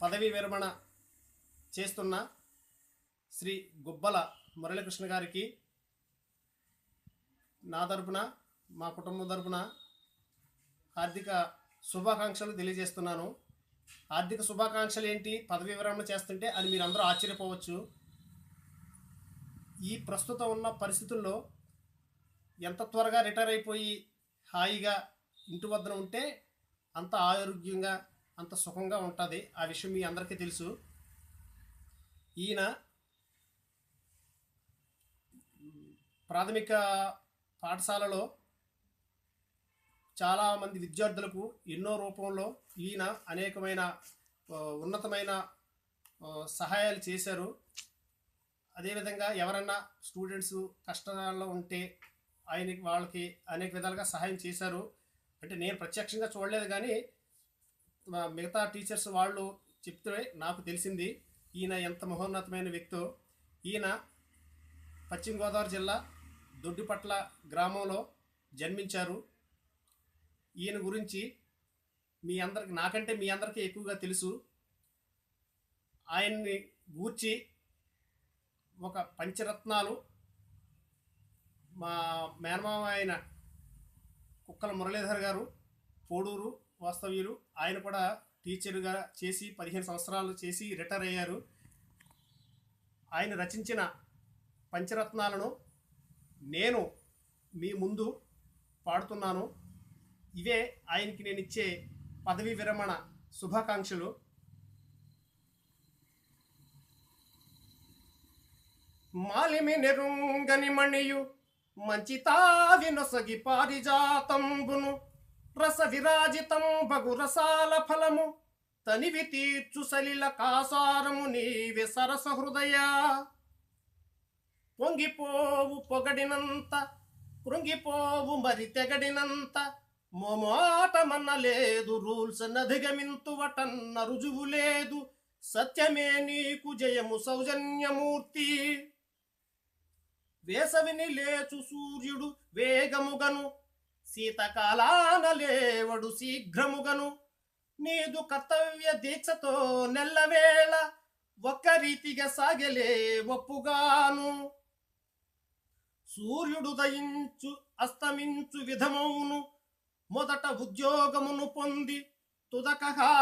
పదవీ విరమణ చేస్తున్న శ్రీ గుబ్బల మురళీకృష్ణ గారికి నా తరపున మా కుటుంబం తరపున హార్దిక శుభాకాంక్షలు తెలియజేస్తున్నాను. హార్దిక శుభాకాంక్షలు ఏంటి, పదవీ విరమణ చేస్తుంటే అని మీరు అందరూ ఆశ్చర్యపోవచ్చు. ఈ ప్రస్తుతం ఉన్న పరిస్థితుల్లో ఎంత త్వరగా రిటైర్ అయిపోయి హాయిగా ఇంటి వద్దన ఉంటే అంత ఆరోగ్యంగా అంత సుఖంగా ఉంటుంది. ఆ విషయం మీ అందరికీ తెలుసు. ఈయన ప్రాథమిక పాఠశాలలో చాలామంది విద్యార్థులకు ఎన్నో రూపంలో ఈయన అనేకమైన ఉన్నతమైన సహాయాలు చేశారు. అదేవిధంగా ఎవరన్నా స్టూడెంట్స్ కష్టాల్లో ఉంటే వాళ్ళకి అనేక విధాలుగా సహాయం చేశారు. అంటే నేను ప్రత్యక్షంగా చూడలేదు, కానీ మిగతా టీచర్స్ వాళ్ళు చెప్తే నాకు తెలిసింది ఈయన ఎంత మహోన్నతమైన వ్యక్తో. ఈయన పశ్చిమ గోదావరి జిల్లా దొడ్డిపట్ల గ్రామంలో జన్మించారు. ఈయన గురించి నాకంటే మీ అందరికీ ఎక్కువగా తెలుసు. ఆయన్ని గూర్చి ఒక పంచరత్నాలు మా మేనమామ ఆయన కుక్కల మురళీధర్ గారు, పోడూరు వాస్తవ్యులు. ఆయన కూడా టీచర్గా చేసి 15 సంవత్సరాలు చేసి రిటైర్ అయ్యారు. ఆయన రచించిన పంచరత్నాలను నేను మీ ముందు పాడుతున్నాను. ఇవే ఆయనకి నేను ఇచ్చే పదవీ విరమణ శుభాకాంక్షలు. మాలిమి నెరుంగని మణియు మంచి తావి నొసగి పారిజాతంబును రస విరాజితం బగు రసాల ఫలము తనివి తీర్చు సలిల కాసారము నీవే సరస హృదయ. పొంగిపోవు పొగడినంత కృంగిపోవు మరి తెగడినంత మోమాటమన్న లేదు, రూల్స్ నధిగమింతువటన్న రుజువు లేదు. సత్యమే నీకు జయము సౌజన్యమూర్తి. వేసవిని లేచు సూర్యుడు వేగముగను శీతకాలాన లేవడు శీఘ్రముగను. నీదు కర్తవ్య దీక్షతో నెల్లవేళ ఒక్క రీతిగా సాగలే ఒప్పుగాను. సూర్యుడు దయించు అస్తమించు విధమౌను మొదట ఉద్యోగమును పొంది తుదకగా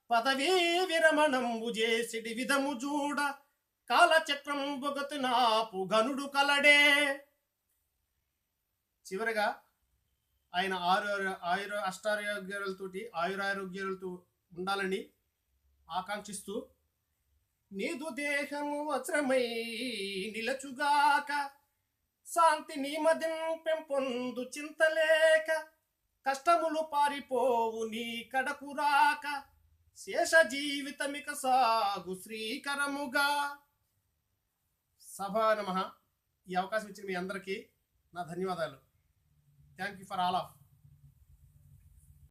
పదవీ విరమణంబు చేసిడి విధము చూడ కాలచక్రం బొగతి నాపు గనుడు కలడే. చివరగా ఆయన అష్టారోగ్యాలతోటి ఆయురారోగ్యాలతో ఉండాలని ఆకాంక్షిస్తూ, నీదు దేహము వజ్రమై నిలచుగాక శాంతి నీమదిన్ పెంపొందు చింతలేక కష్టములు పారిపోవు నీ కడకురాక శేష జీవితమిక సాగు శ్రీకరముగా. సభా నమః. ఈ అవకాశం ఇచ్చిన మీ అందరికీ నా ధన్యవాదాలు. Thank you for all of